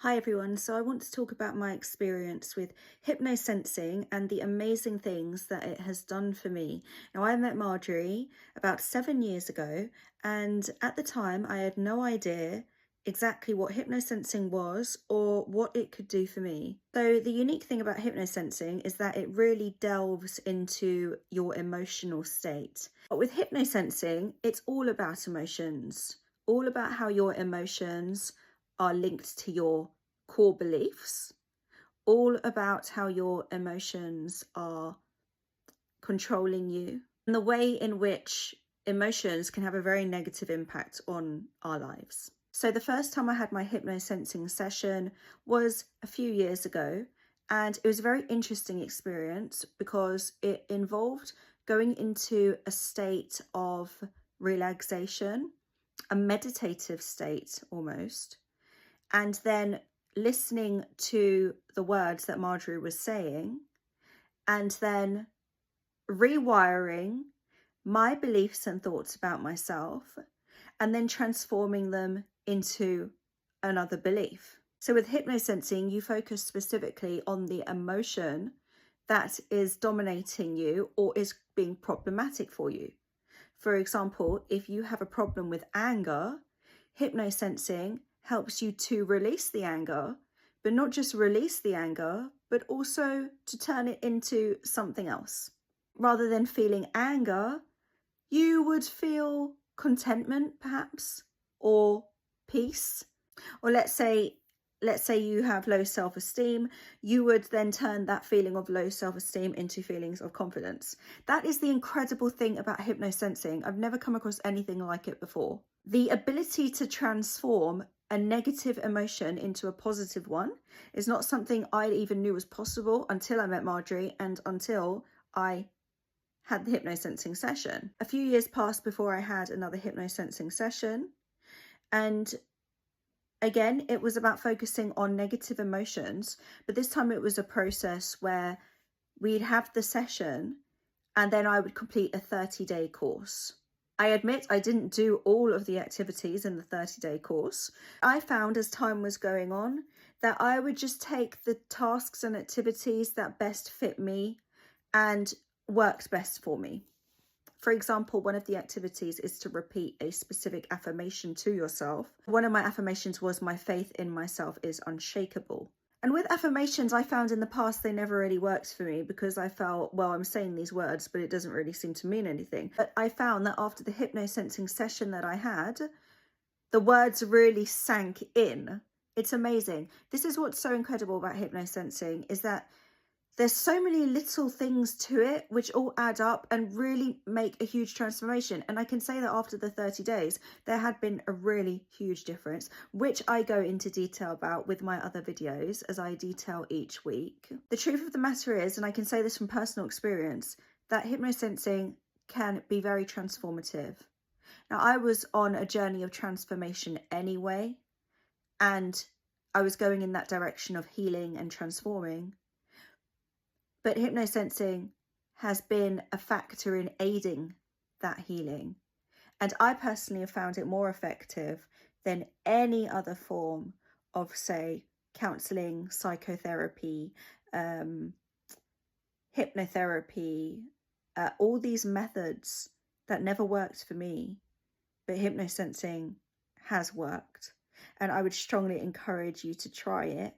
Hi everyone, so I want to talk about my experience with hypno-sensing and the amazing things that it has done for me. Now, I met Marjorie about 7 years ago, and at the time I had no idea exactly what hypno-sensing was or what it could do for me. So the unique thing about hypno-sensing is that it really delves into your emotional state. But with hypno-sensing, it's all about emotions, all about how your emotions are linked to your core beliefs, all about how your emotions are controlling you, and the way in which emotions can have a very negative impact on our lives. So the first time I had my hypno-sensing session was a few years ago, and it was a very interesting experience because it involved going into a state of relaxation, a meditative state almost, and then listening to the words that Marjorie was saying, and then rewiring my beliefs and thoughts about myself, and then transforming them into another belief. So with hypnosensing, you focus specifically on the emotion that is dominating you or is being problematic for you. For example, if you have a problem with anger, hypnosensing helps you to release the anger, but not just release the anger, but also to turn it into something else. Rather than feeling anger, you would feel contentment perhaps, or peace. Or let's say you have low self-esteem, you would then turn that feeling of low self-esteem into feelings of confidence. That is the incredible thing about hypnosensing. I've never come across anything like it before. The ability to transform a negative emotion into a positive one is not something I even knew was possible until I met Marjorie and until I had the hypnosensing session. A few years passed before I had another hypnosensing session, and again, it was about focusing on negative emotions, but this time it was a process where we'd have the session and then I would complete a 30-day course. I admit I didn't do all of the activities in the 30-day course. I found as time was going on that I would just take the tasks and activities that best fit me and worked best for me. For example, one of the activities is to repeat a specific affirmation to yourself. One of my affirmations was, "My faith in myself is unshakable." And with affirmations, I found in the past they never really worked for me because I felt, well, I'm saying these words, but it doesn't really seem to mean anything. But I found that after the hypnosensing session that I had, the words really sank in. It's amazing. This is what's so incredible about hypnosensing, is that there's so many little things to it which all add up and really make a huge transformation. And I can say that after the 30 days, there had been a really huge difference, which I go into detail about with my other videos as I detail each week. The truth of the matter is, and I can say this from personal experience, that hypnosensing can be very transformative. Now, I was on a journey of transformation anyway, and I was going in that direction of healing and transforming. But hypnosensing has been a factor in aiding that healing. And I personally have found it more effective than any other form of, say, counseling, psychotherapy, hypnotherapy, all these methods that never worked for me, but hypnosensing has worked. And I would strongly encourage you to try it.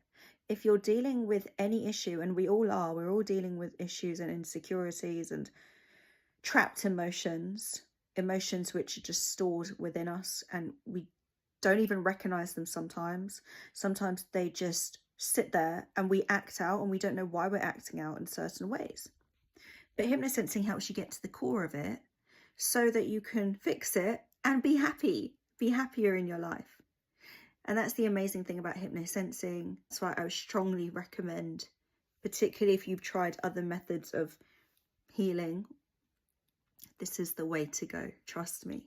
If you're dealing with any issue, and we all are, we're all dealing with issues and insecurities and trapped emotions which are just stored within us and we don't even recognize them sometimes. Sometimes they just sit there and we act out and we don't know why we're acting out in certain ways. But hypnosensing helps you get to the core of it so that you can fix it and be happy, be happier in your life. And that's the amazing thing about hypnosensing. That's why I would strongly recommend, particularly if you've tried other methods of healing, this is the way to go, trust me.